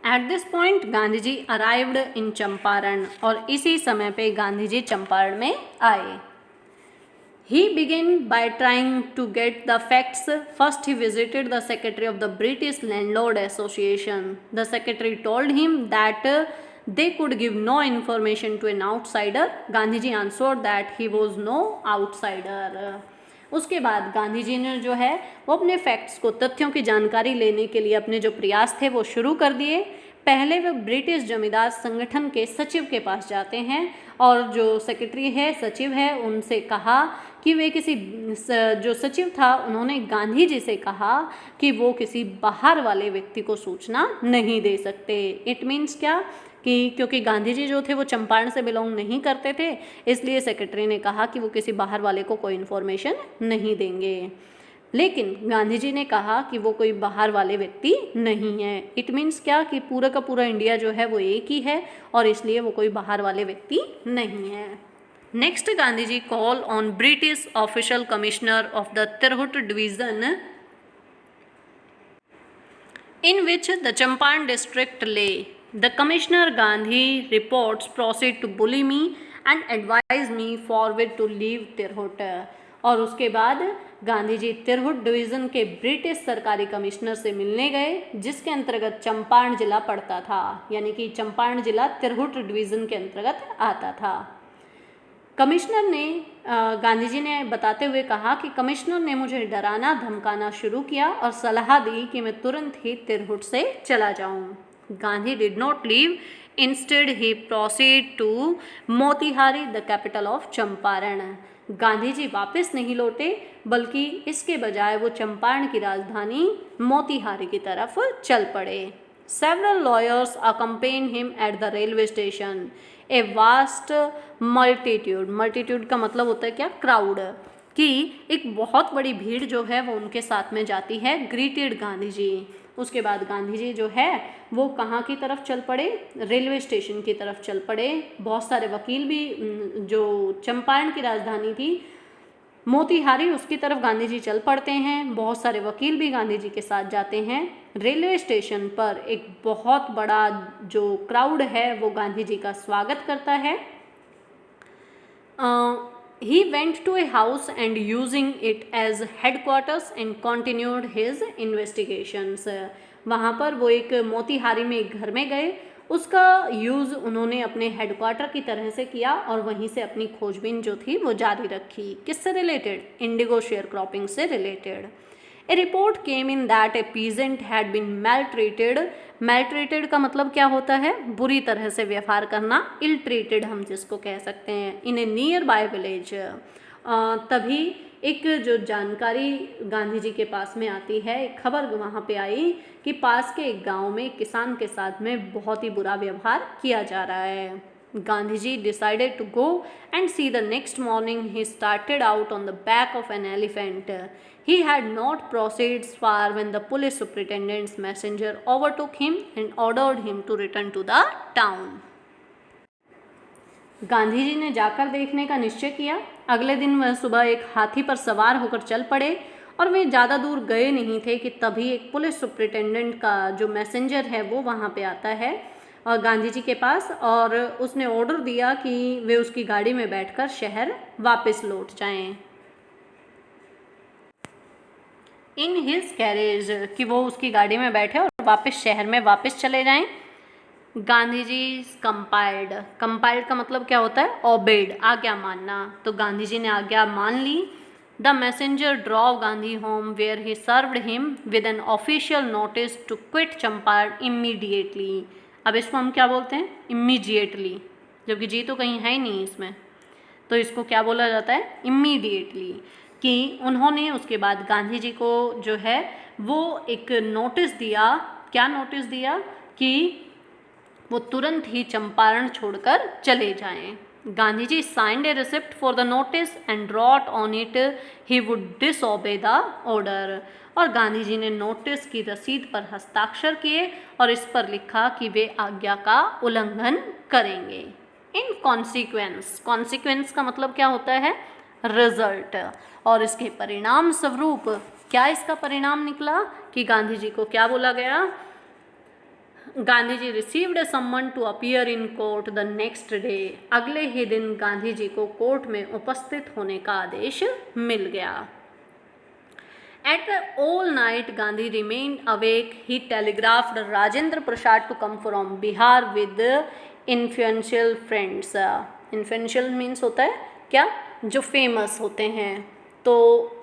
At this point Gandhi ji arrived in Champaran, और इसी समय पे गांधी जी चंपारण में आए। He began by trying to get the facts. First, he visited the secretary of the British Landlord Association. The secretary told him that they could give no information to an outsider. Gandhi ji answered that he was no outsider. उसके बाद गांधी जी ने जो है वो अपने फैक्ट्स को, तथ्यों की जानकारी लेने के लिए अपने जो प्रयास थे वो शुरू कर दिए। पहले वे ब्रिटिश जमींदार संगठन के सचिव के पास जाते हैं और जो सेक्रेटरी है, सचिव है, उनसे कहा कि वे जो सचिव था उन्होंने गांधी जी से कहा कि वो किसी बाहर वाले व्यक्ति को सूचना नहीं दे सकते। इट मीन्स क्या कि क्योंकि गांधी जी जो थे वो चंपारण से बिलोंग नहीं करते थे, इसलिए सेक्रेटरी ने कहा कि वो किसी बाहर वाले को कोई इन्फॉर्मेशन नहीं देंगे। लेकिन गांधी जी ने कहा कि वो कोई बाहर वाले व्यक्ति नहीं है। इट मीन्स क्या कि पूरा का पूरा इंडिया जो है वो एक ही है और इसलिए वो कोई बाहर वाले व्यक्ति नहीं है। Next, Gandhi ji call on British official commissioner of the Tirhut division in which the Champaran district lay. The Commissioner Gandhi reports proceed to bully me and advise me forward to leave Tirhut. और उसके बाद गांधी जी तिरहुट डिवीज़न के ब्रिटिश सरकारी कमिश्नर से मिलने गए, जिसके अंतर्गत चंपारण जिला पड़ता था, यानी कि चंपारण जिला तिरहुट डिवीज़न के अंतर्गत आता था। कमिश्नर ने गांधी जी ने बताते हुए कहा कि कमिश्नर ने मुझे डराना धमकाना शुरू किया और सलाह दी कि मैं तुरंत ही तिरहुट से चला जाऊं। Gandhi did not leave, instead he proceed to Motihari, the capital of Champaran. Gandhi ji वापस नहीं लौटे, बल्कि इसके बजाय वो चंपारण की राजधानी मोतिहारी की तरफ चल पड़े। Several lawyers accompanied him at the railway station. A vast multitude का मतलब होता है क्या, क्राउड, कि एक बहुत बड़ी भीड़ जो है वो उनके साथ में जाती है, ग्रीटेड गांधी जी। उसके बाद गांधी जी जो है वो कहाँ की तरफ चल पड़े, रेलवे स्टेशन की तरफ चल पड़े। बहुत सारे वकील भी, जो चंपारण की राजधानी थी मोतिहारी, उसकी तरफ गांधी जी चल पड़ते हैं। बहुत सारे वकील भी गांधी जी के साथ जाते हैं। रेलवे स्टेशन पर एक बहुत बड़ा जो क्राउड है वो गांधी जी का स्वागत करता है। He went to a house and using it as headquarters and continued his investigations. वहाँ पर वो एक मोतिहारी में एक घर में गए, उसका यूज़ उन्होंने अपने हेडक्वार्टर की तरह से किया और वहीं से अपनी खोजबीन जो थी वो जारी रखी। किससे रिलेटेड? इंडिगो शेयर क्रॉपिंग से related. A report came in that a peasant had been maltreated. Maltreated का मतलब क्या होता है? बुरी तरह से व्यवहार करना, इल ट्रीटेड हम जिसको कह सकते हैं। इन ए नियर बाय विलेज, तभी एक जो जानकारी गांधी जी के पास में आती है, एक खबर वहाँ पे आई कि पास के एक गांव में किसान के साथ में बहुत ही बुरा व्यवहार किया जा रहा है। Gandhiji decided to go, and see the next morning he started out on the back of an elephant. He had not proceeded far when the police superintendent's messenger overtook him and ordered him to return to the town. Gandhi ji ने जाकर देखने का निश्चय किया। अगले दिन वह सुबह एक हाथी पर सवार होकर चल पड़े और वे ज़्यादा दूर गए नहीं थे कि तभी एक पुलिस सुपरिटेंडेंट का जो मैसेंजर है वो वहाँ पे आता है और गांधी जी के पास, और उसने ऑर्डर दिया कि वे उसकी गाड़ी में बैठकर शहर वापस लौट जाएं। इन हिज कैरेज, कि वो उसकी गाड़ी में बैठे और वापस शहर में वापस चले जाएं। गांधी जी कंपाइल्ड, कंपाइल्ड का मतलब क्या होता है? ओबेड, आज्ञा मानना। तो गांधी जी ने आज्ञा मान ली। The messenger drove Gandhi home where he served him with an official notice to quit Champaran immediately. अब इसको हम क्या बोलते हैं? इमीडिएटली, जबकि जी तो कहीं है ही नहीं इसमें, तो इसको क्या बोला जाता है? इमीडिएटली। कि उन्होंने उसके बाद गांधी जी को जो है वो एक नोटिस दिया। क्या नोटिस दिया? कि वो तुरंत ही चंपारण छोड़कर चले जाएं। Gandhi ji signed a receipt for the notice and wrote on it he would disobey the order. और गांधी जी ने नोटिस की रसीद पर हस्ताक्षर किए और इस पर लिखा कि वे आज्ञा का उल्लंघन करेंगे। इन कॉन्सिक्वेंस, कॉन्सिक्वेंस का मतलब क्या होता है? रिजल्ट। और इसके परिणाम स्वरूप क्या इसका परिणाम निकला कि गांधी जी को क्या बोला गया? Gandhi ji received a summon to appear in court the next day. अगले ही दिन गांधी जी को कोर्ट में उपस्थित होने का आदेश मिल गया। At all night, Gandhi remained awake. He telegraphed Rajendra Prasad to come from Bihar with influential friends. Influential means होता है क्या? जो फेमस होते हैं। तो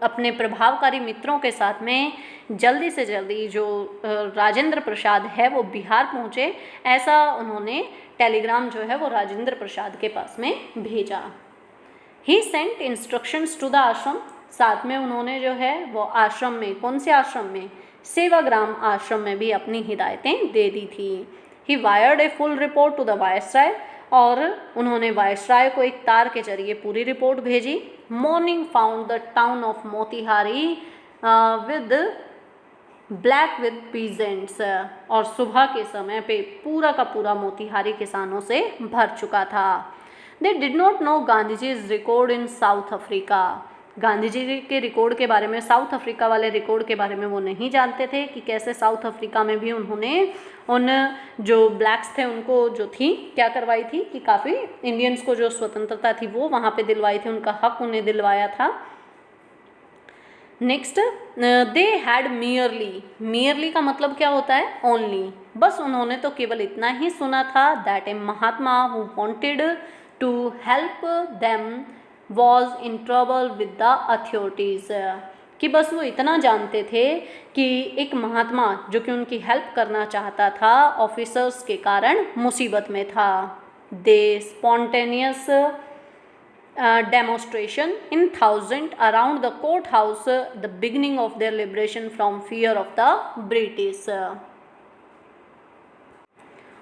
अपने प्रभावकारी मित्रों के साथ में जल्दी से जल्दी जो राजेंद्र प्रसाद है वो बिहार पहुँचे, ऐसा उन्होंने टेलीग्राम जो है वो राजेंद्र प्रसाद के पास में भेजा। He sent instructions to the ashram. साथ में उन्होंने जो है वो आश्रम में, कौन से आश्रम में? सेवाग्राम आश्रम में भी अपनी हिदायतें दे दी थी। He wired a full report to the viceroy, और उन्होंने वायसराय को एक तार के जरिए पूरी रिपोर्ट भेजी। Morning found the town of Motihari with black with peasants, और सुबह के समय पे पूरा का पूरा मोतिहारी किसानों से भर चुका था। They did not know Gandhi ji's record in South Africa. Gandhi ji के रिकॉर्ड के बारे में, साउथ अफ्रीका वाले रिकॉर्ड के बारे में वो नहीं जानते थे कि कैसे साउथ अफ्रीका में भी उन्होंने उन जो ब्लैक्स थे उनको जो थी क्या करवाई थी कि काफ़ी इंडियंस को जो स्वतंत्रता थी वो वहाँ पे दिलवाई थी, उनका हक उन्हें दिलवाया था। नेक्स्ट, दे हैड मियरली का मतलब क्या होता है? ओनली, बस उन्होंने तो केवल इतना ही सुना था। That a Mahatma who wanted to help them was in trouble with the authorities, कि बस वो इतना जानते थे कि एक महात्मा जो कि उनकी हेल्प करना चाहता था ऑफिसर्स के कारण मुसीबत में था। The spontaneous demonstration in 1000 around the court house the beginning of their liberation from fear of the British.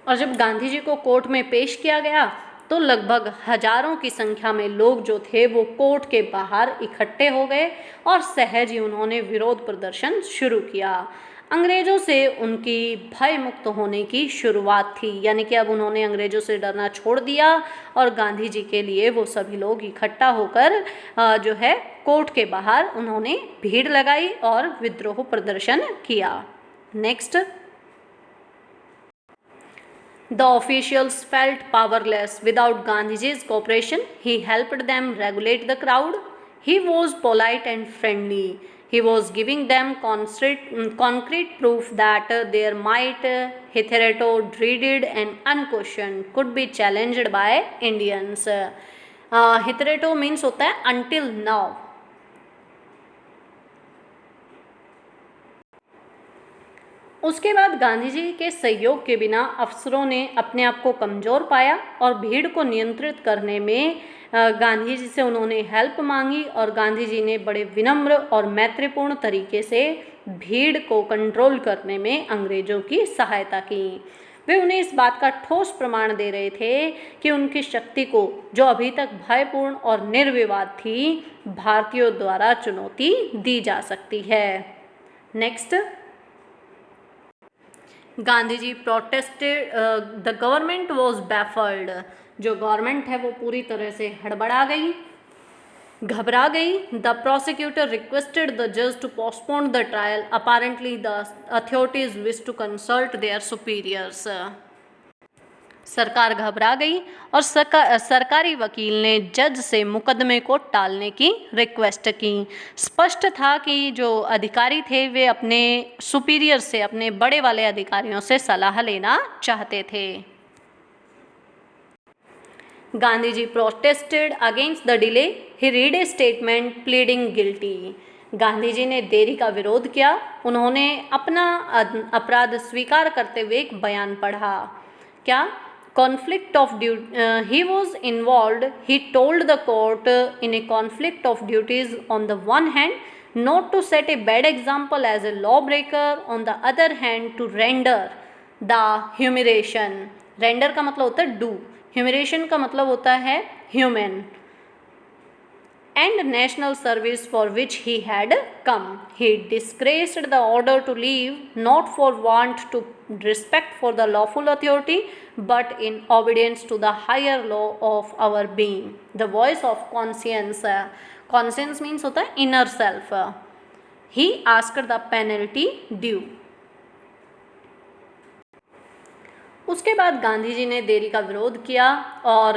और जब गांधी जी को कोर्ट में पेश किया गया तो लगभग हजारों की संख्या में लोग जो थे वो कोर्ट के बाहर इकट्ठे हो गए और सहज ही उन्होंने विरोध प्रदर्शन शुरू किया। अंग्रेज़ों से उनकी भय मुक्त होने की शुरुआत थी, यानी कि अब उन्होंने अंग्रेज़ों से डरना छोड़ दिया और गांधी जी के लिए वो सभी लोग इकट्ठा होकर जो है कोर्ट के बाहर उन्होंने भीड़ लगाई और विद्रोह प्रदर्शन किया। Next, the officials felt powerless without Gandhiji's cooperation. He helped them regulate the crowd. He was polite and friendly. He was giving them concrete proof that their might, hitherto dreaded and unquestioned, could be challenged by Indians. Hitherto means होता है until now. उसके बाद गांधी जी के सहयोग के बिना अफसरों ने अपने आप को कमज़ोर पाया और भीड़ को नियंत्रित करने में गांधी जी से उन्होंने हेल्प मांगी और गांधी जी ने बड़े विनम्र और मैत्रीपूर्ण तरीके से भीड़ को कंट्रोल करने में अंग्रेज़ों की सहायता की। वे उन्हें इस बात का ठोस प्रमाण दे रहे थे कि उनकी शक्ति को, जो अभी तक भयपूर्ण और निर्विवाद थी, भारतीयों द्वारा चुनौती दी जा सकती है। Next, Gandhi ji protested, the government was baffled. जो गवर्नमेंट है वो पूरी तरह से हड़बड़ा गई, घबरा गई। द प्रोसिक्यूटर रिक्वेस्टेड द जज to postpone the trial, apparently the authorities wish to consult their superiors. सरकार घबरा गई और सरकारी वकील ने जज से मुकदमे को टालने की रिक्वेस्ट की। स्पष्ट था कि जो अधिकारी थे वे अपने सुपीरियर से, अपने बड़े वाले अधिकारियों से सलाह लेना चाहते थे। Gandhi ji protested against the delay, he read a statement pleading guilty. Gandhi ji ने देरी का विरोध किया, उन्होंने अपना अपराध स्वीकार करते हुए एक बयान पढ़ा। क्या? Conflict of duty, he was involved, he told the court, in a conflict of duties on the one hand not to set a bad example as a lawbreaker, on the other hand to render the humiliation. Render का मतलब होता है do, humiliation का मतलब होता है human, and national service for which he had come. He disgraced the order to leave, not for want to respect for the lawful authority, but in obedience to the higher law of our being. The voice of conscience. Conscience means होता है inner self. He asked the penalty due. उसके बाद गांधी जी ने देरी का विरोध किया और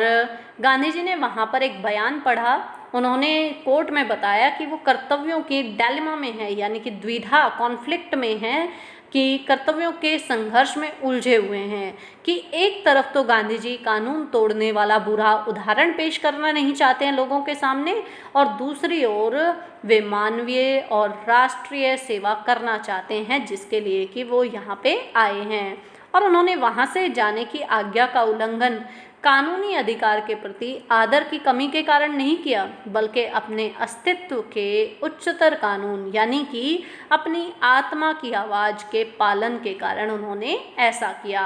गांधी जी ने वहाँ पर एक बयान पढ़ा। उन्होंने कोर्ट में बताया कि वो कर्तव्यों के डायलेमा में है, यानी कि द्विधा, कॉन्फ्लिक्ट में है, कि कर्तव्यों के संघर्ष में उलझे हुए हैं कि एक तरफ तो गांधी जी कानून तोड़ने वाला बुरा उदाहरण पेश करना नहीं चाहते हैं लोगों के सामने, और दूसरी ओर वे मानवीय और राष्ट्रीय सेवा करना चाहते हैं जिसके लिए कि वो यहाँ पे आए हैं। और उन्होंने वहाँ से जाने की आज्ञा का उल्लंघन कानूनी अधिकार के प्रति आदर की कमी के कारण नहीं किया, बल्कि अपने अस्तित्व के उच्चतर कानून यानी कि अपनी आत्मा की आवाज़ के पालन के कारण उन्होंने ऐसा किया।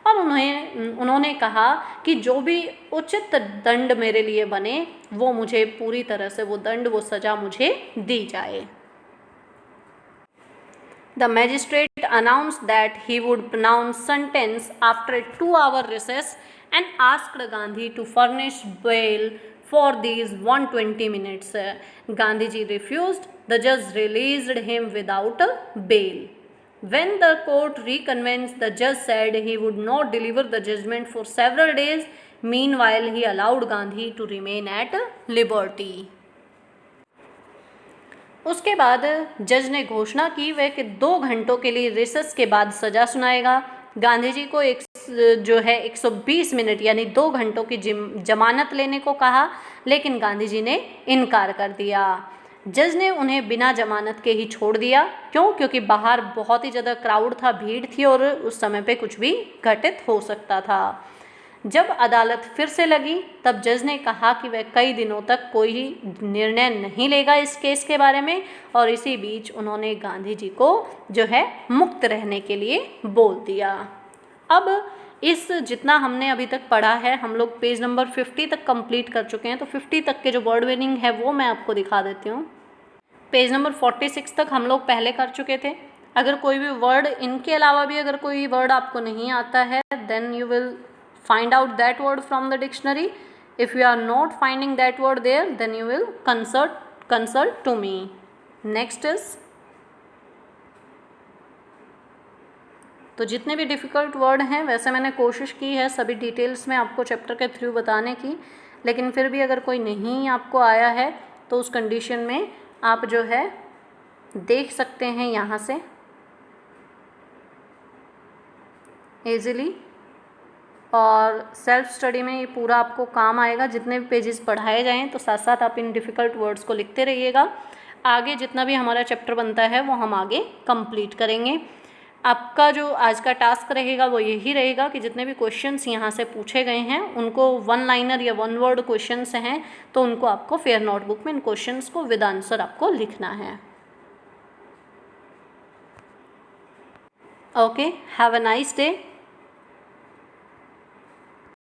और उन्होंने कहा कि जो भी उचित दंड मेरे लिए बने वो मुझे पूरी तरह से वो दंड, वो सज़ा मुझे दी जाए। The magistrate announced that he would pronounce sentence after a 2-hour recess and asked Gandhi to furnish bail for these 120 minutes. Gandhi ji refused. The judge released him without bail. When the court reconvened, the judge said he would not deliver the judgment for several days. Meanwhile, he allowed Gandhi to remain at liberty. उसके बाद जज ने घोषणा की वह कि 2 घंटों के लिए रिसेस के बाद सज़ा सुनाएगा। गांधी जी को 120 मिनट यानी 2 घंटों की जमानत लेने को कहा, लेकिन गांधी जी ने इनकार कर दिया। जज ने उन्हें बिना जमानत के ही छोड़ दिया। क्यों? क्योंकि बाहर बहुत ही ज़्यादा क्राउड था, भीड़ थी और उस समय पे कुछ भी घटित हो सकता था। जब अदालत फिर से लगी तब जज ने कहा कि वह कई दिनों तक कोई निर्णय नहीं लेगा इस केस के बारे में, और इसी बीच उन्होंने गांधी जी को जो है मुक्त रहने के लिए बोल दिया। अब इस जितना हमने अभी तक पढ़ा है, हम लोग पेज नंबर 50 तक कंप्लीट कर चुके हैं, तो 50 तक के जो वर्ड मीनिंग है वो मैं आपको दिखा देती हूँ। पेज नंबर 46 तक हम लोग पहले कर चुके थे। अगर कोई भी वर्ड, इनके अलावा भी अगर कोई वर्ड आपको नहीं आता है, then you will find out that word from the dictionary. If you are not finding that word there, then you will consult to me. Next is, तो जितने भी डिफ़िकल्ट वर्ड हैं वैसे मैंने कोशिश की है सभी डिटेल्स में आपको चैप्टर के थ्रू बताने की, लेकिन फिर भी अगर कोई नहीं आपको आया है तो उस कंडीशन में आप जो है देख सकते हैं यहाँ से ईज़िली, और सेल्फ स्टडी में ये पूरा आपको काम आएगा। जितने भी पेजेस पढ़ाए जाएं तो साथ साथ आप इन डिफ़िकल्ट वर्ड्स को लिखते रहिएगा। आगे जितना भी हमारा चैप्टर बनता है वो हम आगे कंप्लीट करेंगे। आपका जो आज का टास्क रहेगा वो यही रहेगा कि जितने भी क्वेश्चंस यहाँ से पूछे गए हैं उनको 1 लाइनर या 1 वर्ड क्वेश्चंस हैं तो उनको आपको फेयर नोटबुक में इन क्वेश्चंस को विद आंसर आपको लिखना है। Okay, have a nice day.